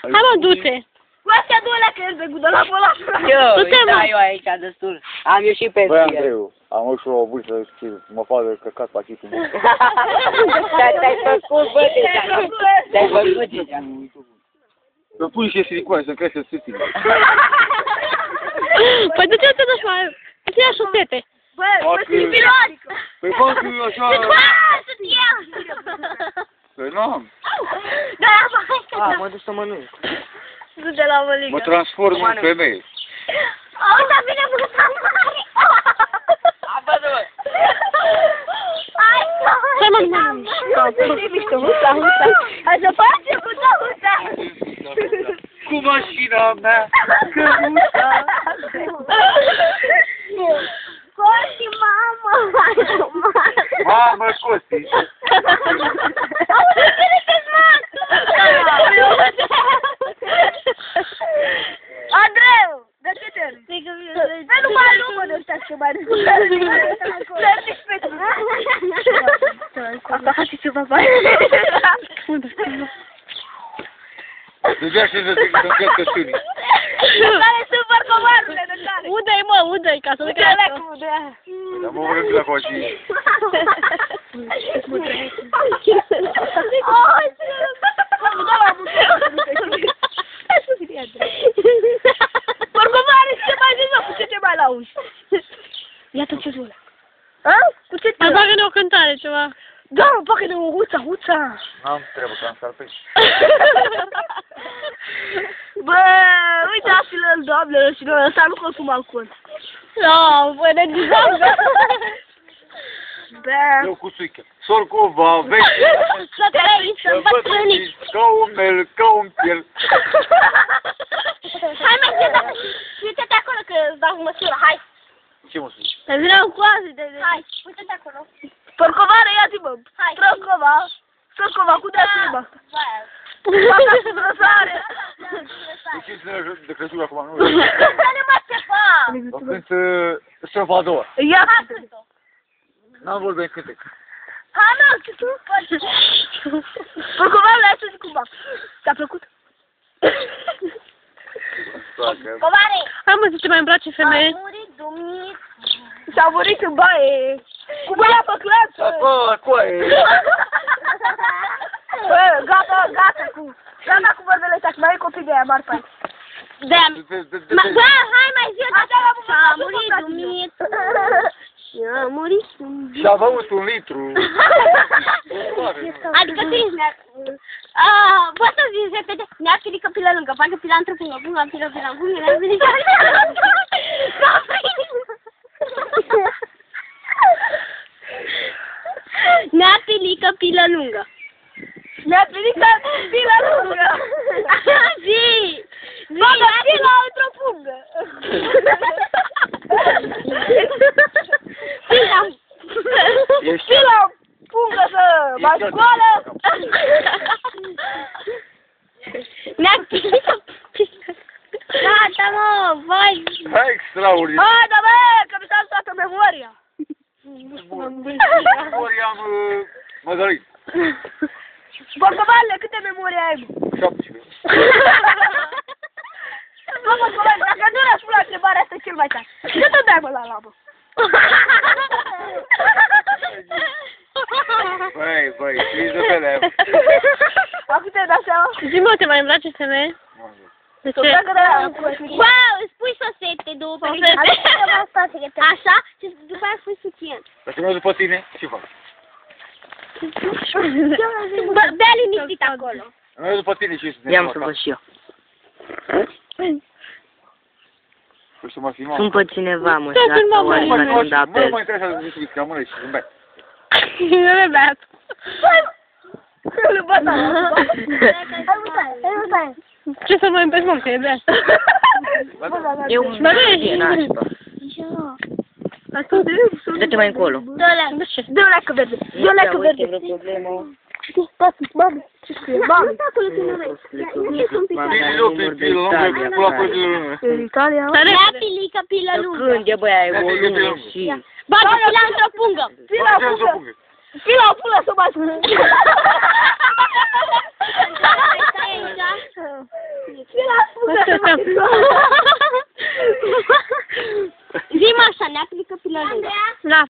Hai mă, du-te! Astea două alea că el de gudă la ăla. Eu aici, destul. Am eu și pe Băi, Andreu, am avut și o vârstă și mă fac căcat pachetul meu. Te-ai făcut, bă, te-ai făcut deja. Să pui și silicoane să-mi crește sâtile. Păi de ce te duci mai... Ce ia șosete? Bă, sunt pilonică. Păi fac eu așa... Sunt eu. Păi n-am. Da, Mă duc să mănânc. du de la măligă. Mă transform în femeie. Uita, vine mâța mare. Apă-mă! Hai, mă, hai să facem mâța. Cu mașina mea, căruța. Costi, mamă. Mamă, Costi. Auzi, sunteți Andreu, de ce te râi? Păi nu mai luăm de ăștia ce mai râi. Asta face ceva bani. Deja și să zic să-mi cred cășunii. Care sunt bărcovarule de care? Udă-i, mă, udă-i, ca să nu crească. Dar mă vrem la coașii. Bărcovare, ce mai zici, mă? Cu ce te mai lauzi? Iată ce zulă. Cu ce te Mai bagă-ne o cântare, ceva. Da, mă, bagă-ne o huța. N-am treabă, că am salpești. Bă, uitați-l, doamnelor și noi, ăsta nu consumă alcool. Da, bă, ne dizam, Bă, Eu cu suică. Sorcova, vechi. să trăiți, să bătrâniți. Ca un mel, ca un piel. Hai, merge, uite-te acolo că îți dau măsură, hai. Ce mă spui? Te vreau cu azi de... Hai, uite-te acolo. Porcovară, ia-ți-mă. Hai. Sorcova, cu de-ați-mă asta. Faca și brăsare. De ce de Crăciun acum? Nu Dă-ne mă ceva. o cânt Salvador. Ia. N-am vorbit în cântec. Hai, mă, ce tu faci? Porcovară, hai să zic cumva. Ți-a plăcut? Covare. Hai mă, să te mai îmbrace femeie. A murit Dumnezeu. S-a murit în baie. Cu băia pe clanță. Acolo, coaie. Bă, gata cu vorbele astea, că mai e copii de aia mari pe aici. Bă, hai mai zi. S-a murit Dumnezeu. S-a murit Dumnezeu. Și-a băut un litru. Adică tu ești poți să zici repede, ne-a pilit căpila lângă, bagă pila într-o pungă, pungă, pilă, pungă, ne-a pilit ne-a pilit căpila lângă. Ne-a pilit căpila lângă. Zi! Bagă pila într-o pungă. Pila pungă să mă scoală. Ne-a pilit căpila. Gata, mă, vai! Extraordinar! Hai, da, bă, că mi s-a toată memoria! Memoria am Mădălin. Borcovarele, câte memorie ai, mă? 17. Bă, Borcovarele, dacă nu răspund la întrebarea asta, cel mai tare. Cât îmi dai, mă, la labă? Băi, știți de pe lev. Acum te-ai dat seama? Zi mă, te mai îmbrace femeie? De ce? Bă, îți pui sosete după. Așa? Și după aia pui sucient. Dacă merg după tine, ce fac? Bă, bea liniștit acolo. Merg după tine și să ne Ia-mi să văd și eu. Păi să mă filmăm. Sunt pe cineva, mă, Da, și sunt asta mama, oare mă, când Nu apel. mă interesează să zici că amână și zâmbet. Nu le beat. Nu, bă, da. Hai, uite. Ce să mai împezi, mă, că e beat. Eu Bă, e nașpa. Dă-te mai încolo. Dă-o leacă verde. Dă-o leacă verde. Uite, vreo problemă. Mamă, ce scrie? Mamă. În Italia. Ia pilică, pilă lungă. Când e băia, e o lună și... bagă pila într-o pungă. Pila o pulă să mă Zi-mă așa, ne aplică pe la lângă. La